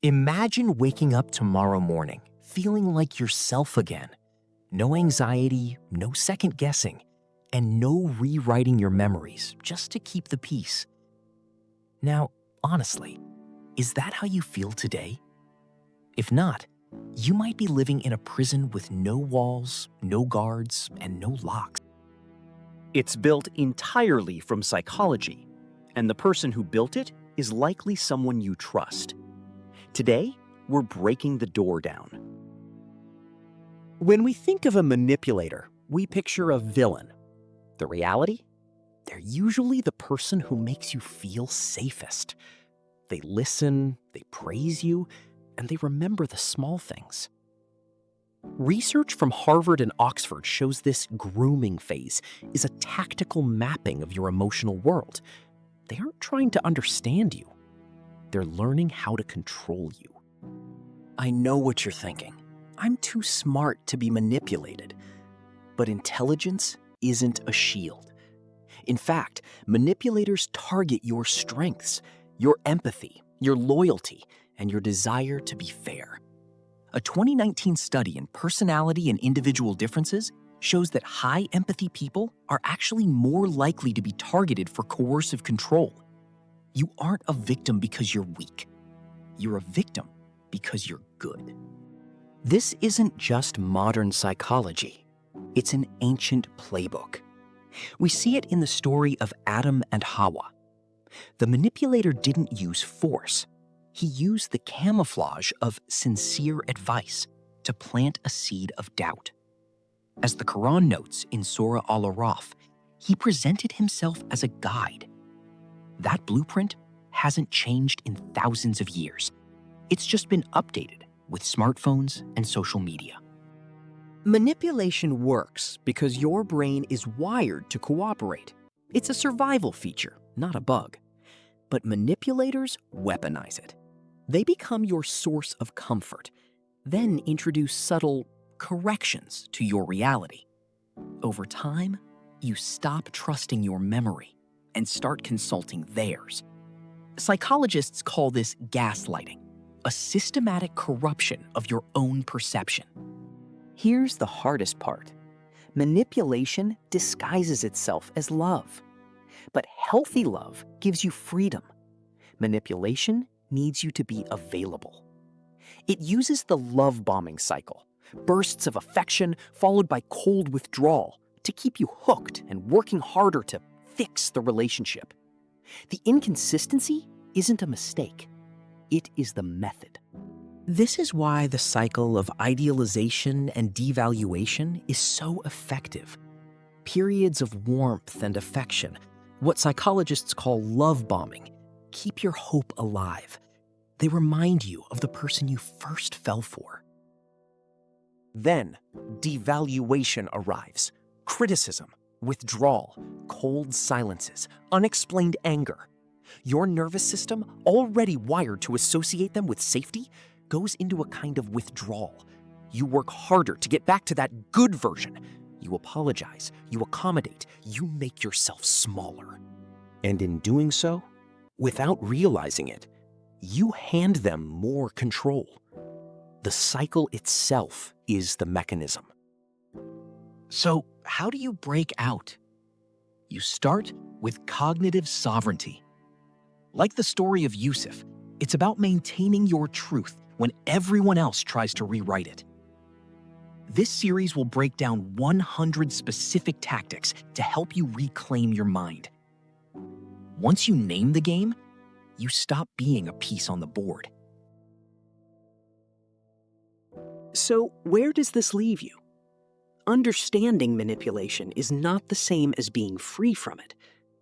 Imagine waking up tomorrow morning feeling like yourself again. No anxiety, no second guessing, and no rewriting your memories just to keep the peace. Now, honestly, is that how you feel today? If not, you might be living in a prison with no walls, no guards, and no locks. It's built entirely from psychology, and the person who built it is likely someone you trust. Today, we're breaking the door down. When we think of a manipulator, we picture a villain. The reality? They're usually the person who makes you feel safest. They listen, they praise you, and they remember the small things. Research from Harvard and Oxford shows this grooming phase is a tactical mapping of your emotional world. They aren't trying to understand you. They're learning how to control you. I know what you're thinking. I'm too smart to be manipulated. But intelligence isn't a shield. In fact, manipulators target your strengths, your empathy, your loyalty, and your desire to be fair. A 2019 study in personality and individual differences shows that high empathy people are actually more likely to be targeted for coercive control. You aren't a victim because you're weak. You're a victim because you're good. This isn't just modern psychology. It's an ancient playbook. We see it in the story of Adam and Hawa. The manipulator didn't use force. He used the camouflage of sincere advice to plant a seed of doubt. As the Quran notes in Surah Al-Araf, he presented himself as a guide. That blueprint hasn't changed in thousands of years. It's just been updated with smartphones and social media. Manipulation works because your brain is wired to cooperate. It's a survival feature, not a bug. But manipulators weaponize it. They become your source of comfort, then introduce subtle corrections to your reality. Over time, you stop trusting your memory and start consulting theirs. Psychologists call this gaslighting, a systematic corruption of your own perception. Here's the hardest part. Manipulation disguises itself as love. But healthy love gives you freedom. Manipulation needs you to be available. It uses the love bombing cycle, bursts of affection followed by cold withdrawal, to keep you hooked and working harder to fix the relationship. The inconsistency isn't a mistake. It is the method. This is why the cycle of idealization and devaluation is so effective. Periods of warmth and affection, what psychologists call love bombing, keep your hope alive. They remind you of the person you first fell for. Then, devaluation arrives. Criticism, withdrawal, cold silences, unexplained anger. Your nervous system, already wired to associate them with safety, goes into a kind of withdrawal. You work harder to get back to that good version. You apologize, you accommodate, you make yourself smaller. And in doing so, without realizing it, you hand them more control. The cycle itself is the mechanism. So, how do you break out? You start with cognitive sovereignty. Like the story of Yusuf, it's about maintaining your truth when everyone else tries to rewrite it. This series will break down 100 specific tactics to help you reclaim your mind. Once you name the game, you stop being a piece on the board. So, where does this leave you? Understanding manipulation is not the same as being free from it,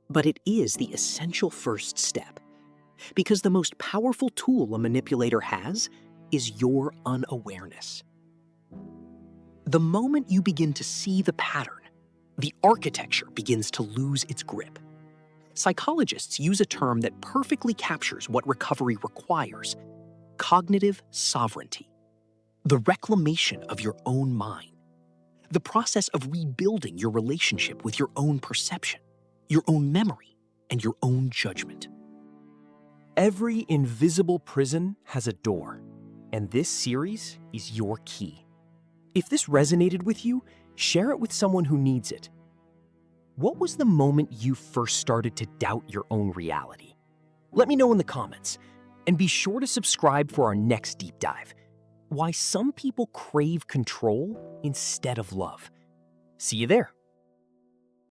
but it is the essential first step. Because the most powerful tool a manipulator has is your unawareness. The moment you begin to see the pattern, the architecture begins to lose its grip. Psychologists use a term that perfectly captures what recovery requires: cognitive sovereignty. The reclamation of your own mind. The process of rebuilding your relationship with your own perception, your own memory, and your own judgment. Every invisible prison has a door, and this series is your key. If this resonated with you, share it with someone who needs it. What was the moment you first started to doubt your own reality? Let me know in the comments, and be sure to subscribe for our next deep dive: why some people crave control instead of love. See you there.